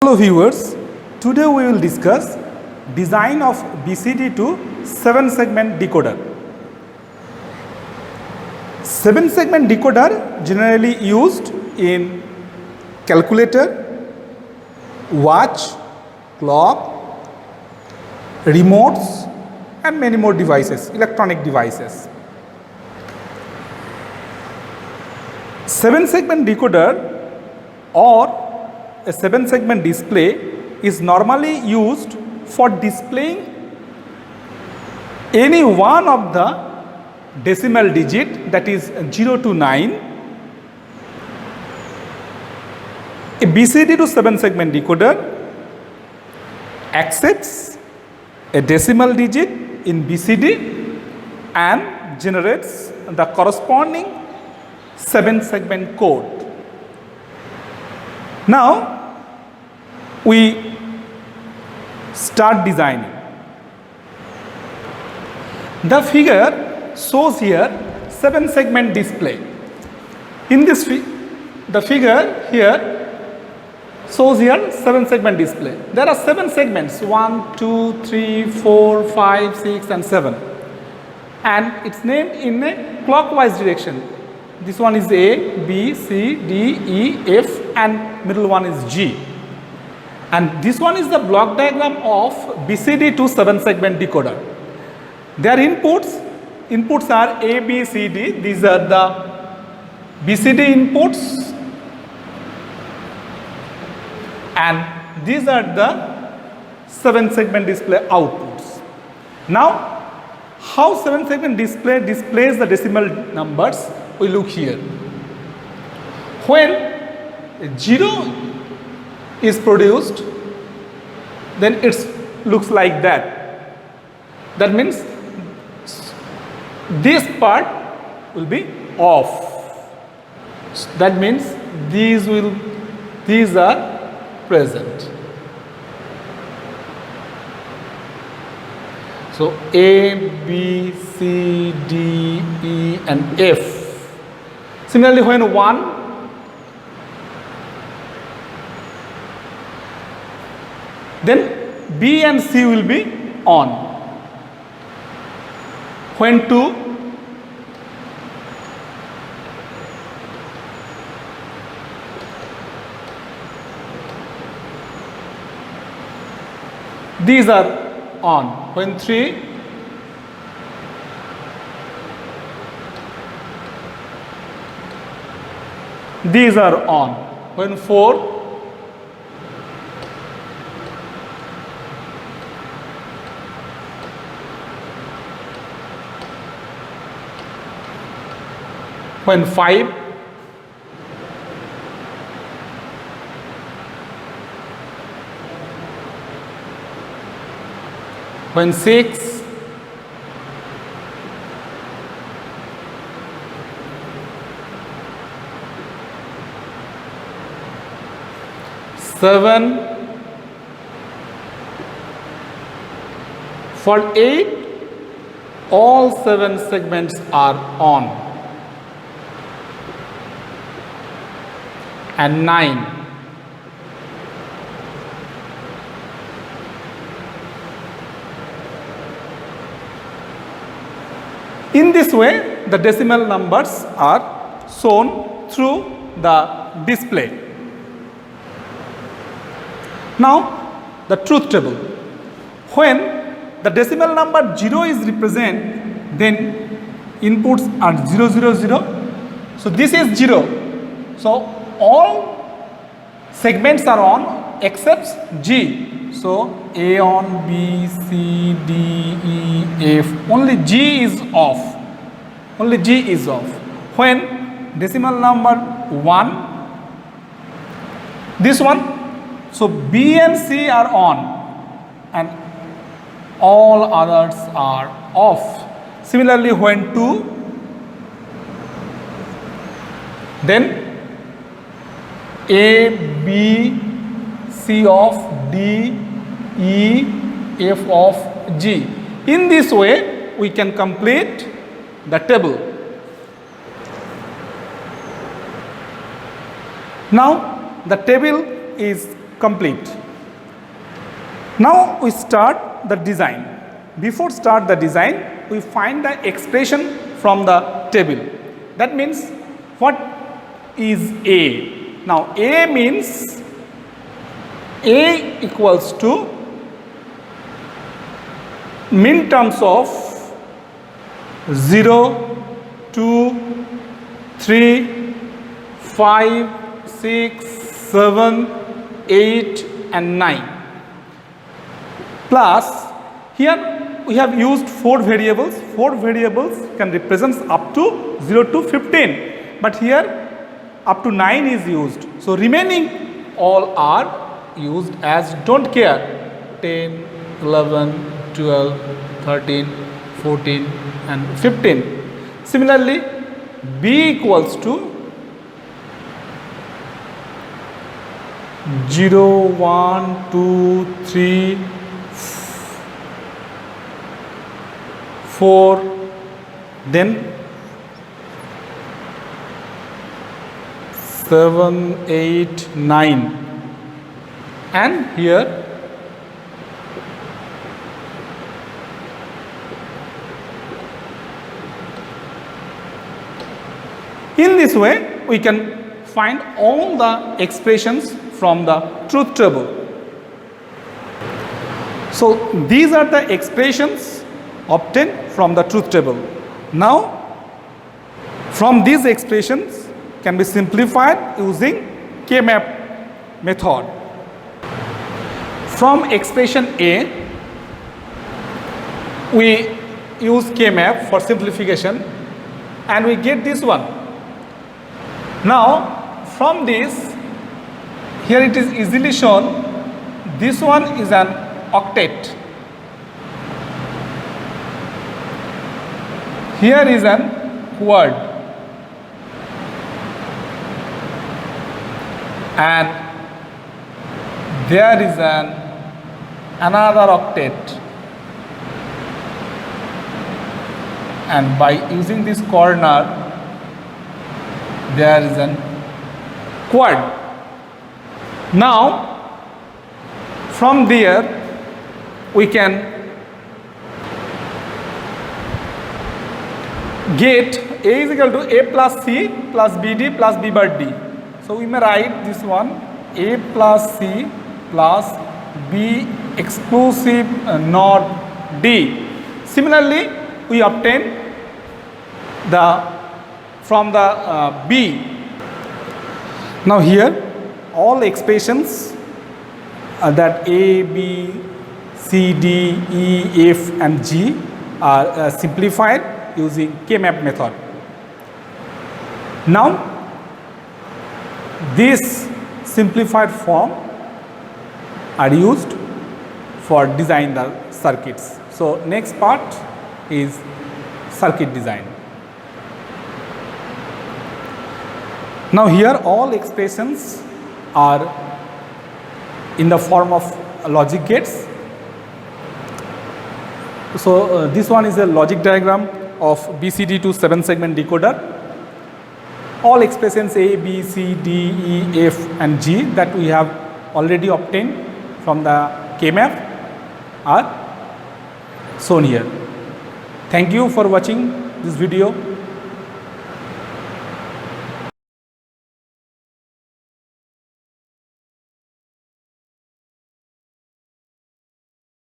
Hello viewers, today we will discuss design of BCD to 7-segment decoder. 7-segment decoder generally used in calculator, watch, clock, remotes and many more devices, electronic devices. 7-segment decoder or a 7-segment display is normally used for displaying any one of the decimal digit, that is 0 to 9. A BCD to 7-segment decoder accepts a decimal digit in BCD and generates the corresponding 7-segment code. Now we start designing. The figure shows here 7-segment display. In this the figure here shows here 7-segment display. There are 7 segments, 1, 2, 3, 4, 5, 6 and 7, and it's named in a clockwise direction. This one is A, B, C, D, E, F and middle one is G. And this one is the block diagram of BCD to 7-segment decoder. Their inputs are A, B, C, D. These are the BCD inputs and these are the 7-segment display outputs. Now, how 7-segment display displays the decimal numbers? We look here. When 0 is produced, then it looks like that. That means this part will be off. That means these are present. So A, B, C, D, E and F. Similarly, when 1, then B and C will be on. When 2, these are on. When 3, these are on. When 4, when 5, when 6, seven, for 8, all 7 segments are on, and 9. In this way, the decimal numbers are shown through the display. Now, the truth table. When the decimal number 0 is represented, then inputs are 0, 0, 0. So this is 0. So all segments are on except G. So A on, B, C, D, E, F. Only G is off. Only G is off. When decimal number 1, this one, so B and C are on and all others are off. Similarly, when 2, then A, B, C off, D, E, F of G. In this way, we can complete the table. Now, the table is complete. Now we start the design. Before start the design, we find the expression from the table. That means what is A? Now A means A equals to min terms of 0, 2, 3, 5, 6, 7, 8 and 9. Plus here we have used 4 variables. 4 variables can represent up to 0 to 15, but here up to 9 is used. So remaining all are used as don't care: 10, 11, 12, 13, 14 and 15. Similarly, B equals to 0, 1, 2, 3, 4, then 7, 8, 9, and here in this way we can find all the expressions from the truth table. So these are the expressions obtained from the truth table. Now from these expressions can be simplified using K-map method. From expression A we use K-map for simplification and we get this one. Now from this, here it is easily shown, this one is an octet, here is an quad, and there is another octet, and by using this corner there is an quad. Now from there we can get A is equal to A plus C plus BD plus B bar D. So we may write this one A plus C plus B exclusive not D. Similarly we obtain the from the B. Now here all expressions that A, B, C, D, E, F and G are simplified using K-map method. Now this simplified form are used for design the circuits. So next part is circuit design. Now here all expressions are in the form of logic gates. So this one is a logic diagram of BCD to 7 segment decoder. All expressions A, B, C, D, E, F and G that we have already obtained from the K-map are shown here. Thank you for watching this video.